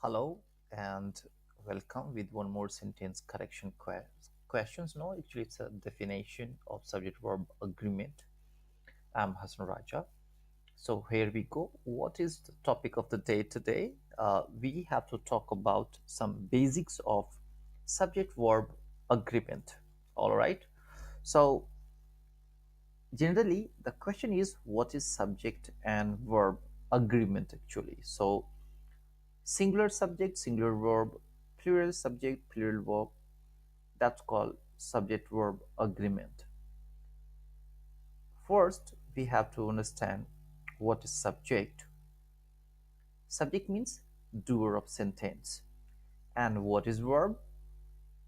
Hello and welcome with one more sentence correction questions. No, actually, it's a definition of subject verb agreement. I'm Hassan Raja. So, here we go. What is the topic of the day today? We have to talk about some basics of subject verb agreement. All right. So, generally, the question is what is subject and verb agreement actually? So, singular subject, singular verb, plural subject, plural verb. That's called subject verb agreement. First, we have to understand what is subject. Subject means doer of sentence. And what is verb?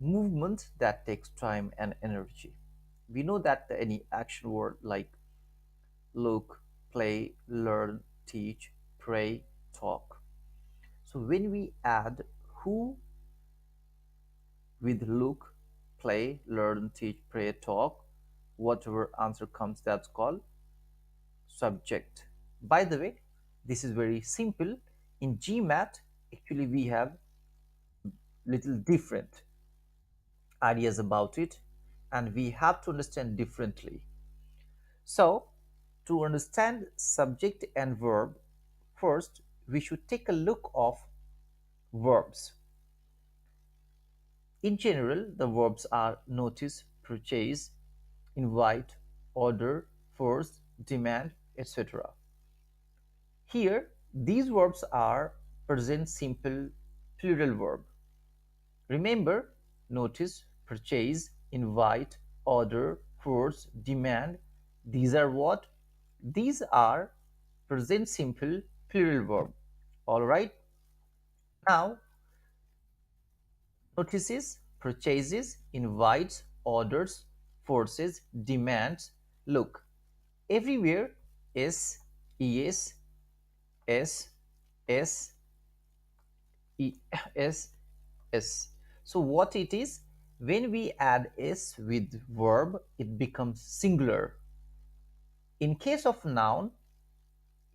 Movement that takes time and energy. We know that any action word like look, play, learn, teach, pray, talk. So when we add who with look, play, learn, teach, pray, talk, whatever answer comes, that's called subject. By the way, this is very simple. In Gmat, actually, we have little different ideas about it, and we have to understand differently. So, to understand subject and verb, first we should take a look of verbs. In general, the verbs are notice, purchase, invite, order, force, demand, etc. Here, these verbs are present simple plural verb. Remember, notice, purchase, invite, order, force, demand. These are what? These are present simple plural verb. All right. Now, notices, purchases, invites, orders, forces, demands. Look, everywhere S, ES, S, S, E, S, S. So what it is, when we add S with verb, it becomes singular. In case of noun,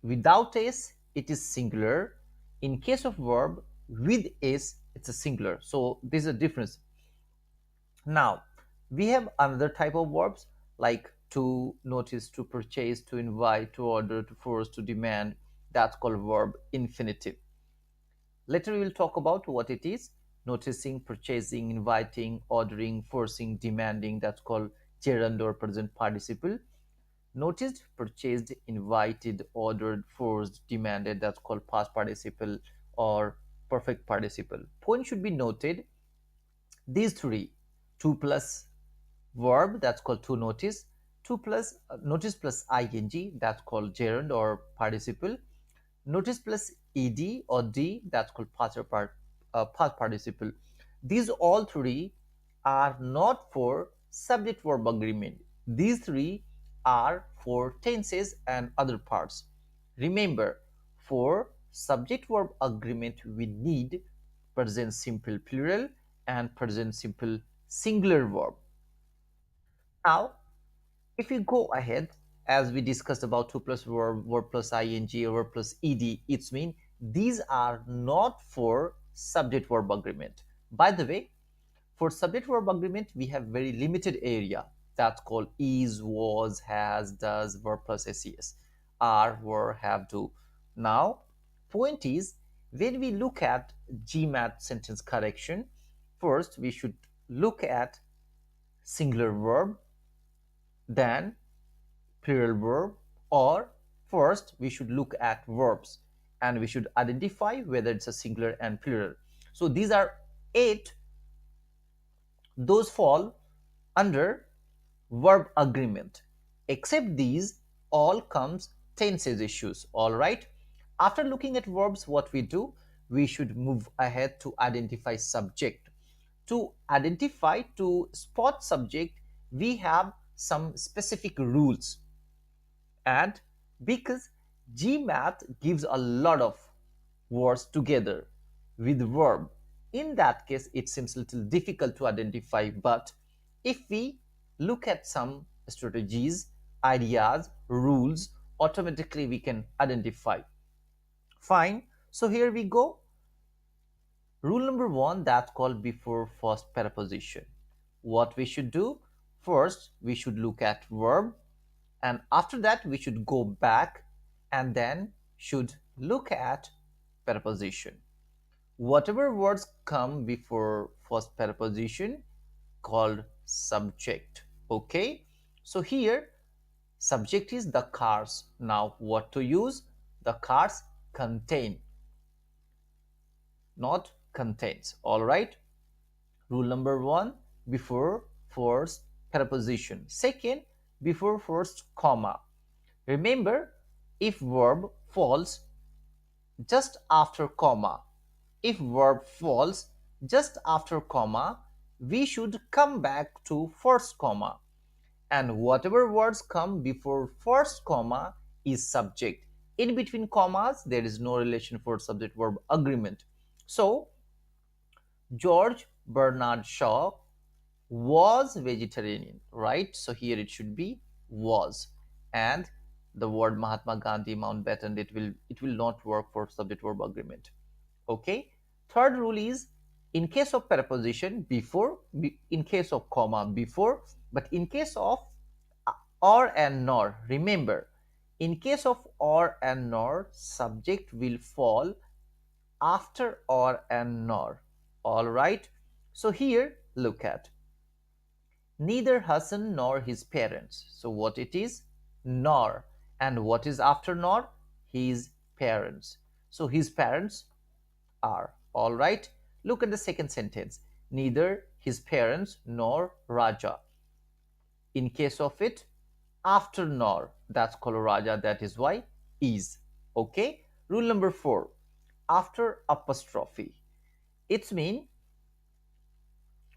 without S, it is singular. In case of verb, with S, it's a singular. So there's a difference. Now, we have another type of verbs like to, notice, to purchase, to invite, to order, to force, to demand. That's called verb infinitive. Later, we will talk about what it is: noticing, purchasing, inviting, ordering, forcing, demanding. That's called gerund or present participle. Noticed, purchased, invited, ordered, forced, demanded. That's called past participle or perfect participle. Point should be noted: these three, to plus verb, that's called to notice, to plus notice plus ing, that's called gerund or participle, notice plus ed or d, that's called past participle. These all three are not for subject verb agreement. These three are for tenses and other parts. Remember, for subject verb agreement we need present simple plural and present simple singular verb. Now, if we go ahead, as we discussed about to plus verb, verb plus ing, verb plus ed, it's mean these are not for subject verb agreement. By the way, for subject verb agreement, we have very limited area that's called is, was, has, does, verb plus ses, are, were, have, do. Now, point is, when we look at Gmat sentence correction, first we should look at singular verb, then plural verb, or first we should look at verbs and we should identify whether it's a singular and plural. So these are 8, those fall under verb agreement. Except these, all comes tenses issues. All right. After looking at verbs, what we do, we should move ahead to identify subject. To identify, to spot subject, we have some specific rules. And because Gmath gives a lot of words together with verb, in that case it seems a little difficult to identify. But if we look at some strategies, ideas, rules, automatically we can identify. Fine. So here we go. Rule number one, that's called before first preposition. What we should do? First, we should look at verb, and after that, we should go back and then should look at preposition. Whatever words come before first preposition called subject. Okay, so here subject is the cars. Now what to use? The cars contain, not contains. All right. Rule number one, before first preposition. Second, before first comma. Remember, if verb falls just after comma, if verb falls just after comma, we should come back to first comma. And whatever words come before first comma is subject. In between commas, there is no relation for subject verb agreement. So, George Bernard Shaw was vegetarian, right? So here it should be was, and the word Mahatma Gandhi, Mountbatten, it will not work for subject verb agreement. Okay. Third rule is, in case of preposition before, in case of comma before, but in case of or and nor, remember, in case of or and nor, subject will fall after or and nor. All right. So here look at neither Hassan nor his parents. So what it is? Nor. And what is after nor? His parents. So his parents are. All right. Look at the second sentence. Neither his parents nor Raja. In case of it, after nor, that's called Raja. That is why is. Okay. Rule number 4. After apostrophe. It's mean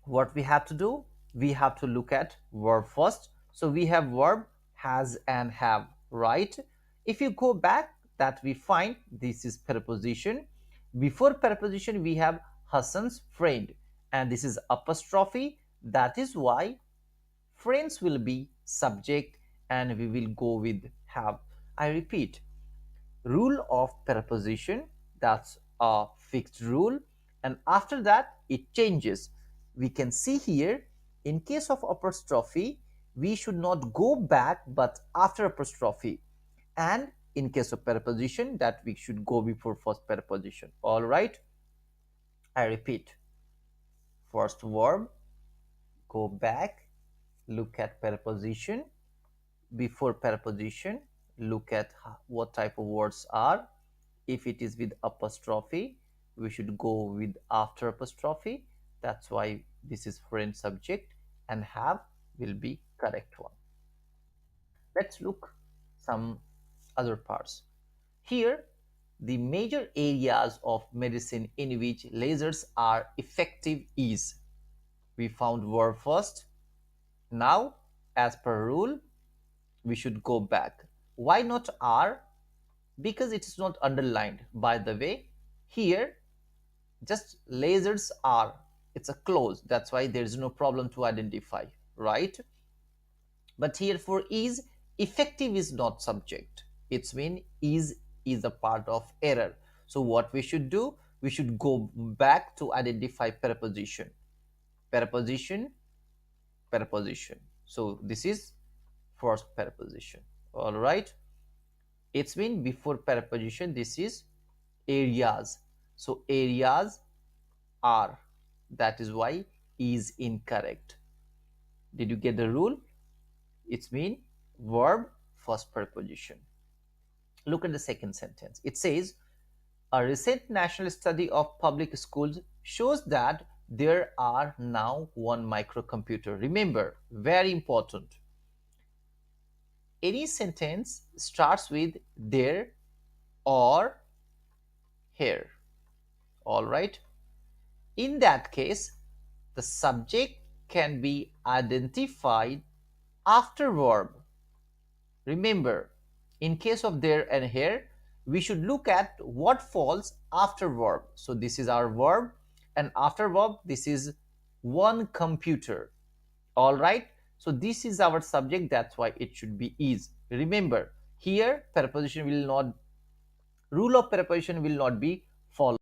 what we have to do, we have to look at verb first. So we have verb has and have, right? If you go back, that we find this is preposition. Before preposition we have Hassan's friend, and this is apostrophe. That is why friends will be subject and we will go with have. I repeat, rule of preposition, that's a fixed rule, and after that it changes. We can see here, in case of apostrophe we should not go back but after apostrophe, and in case of preposition that we should go before first preposition. All right, I repeat, first verb, go back, look at preposition, before preposition look at what type of words are. If it is with apostrophe, we should go with after apostrophe. That's why this is friend subject, and have will be correct one. Let's look some other parts. Here, the major areas of medicine in which lasers are effective is, we found verb first. Now, as per rule, we should go back. Why not are? Because it is not underlined. By the way, here just lasers are, it's a clause, that's why there is no problem to identify, right? But here for is, effective is not subject. It's mean is a part of error. So what we should do, we should go back to identify preposition, preposition, preposition. So this is first preposition. All right, it's mean before preposition, this is areas. So areas are, that is why is incorrect. Did you get the rule? It's mean verb first preposition. Look at the second sentence. It says, a recent national study of public schools shows that there are now one microcomputer. Remember, very important. Any sentence starts with there or here. All right. In that case, the subject can be identified after verb. Remember, in case of there and here, we should look at what falls after verb. So this is our verb, and after verb, this is one computer. All right. So this is our subject. That's why it should be is. Remember, here preposition will not, rule of preposition will not be followed.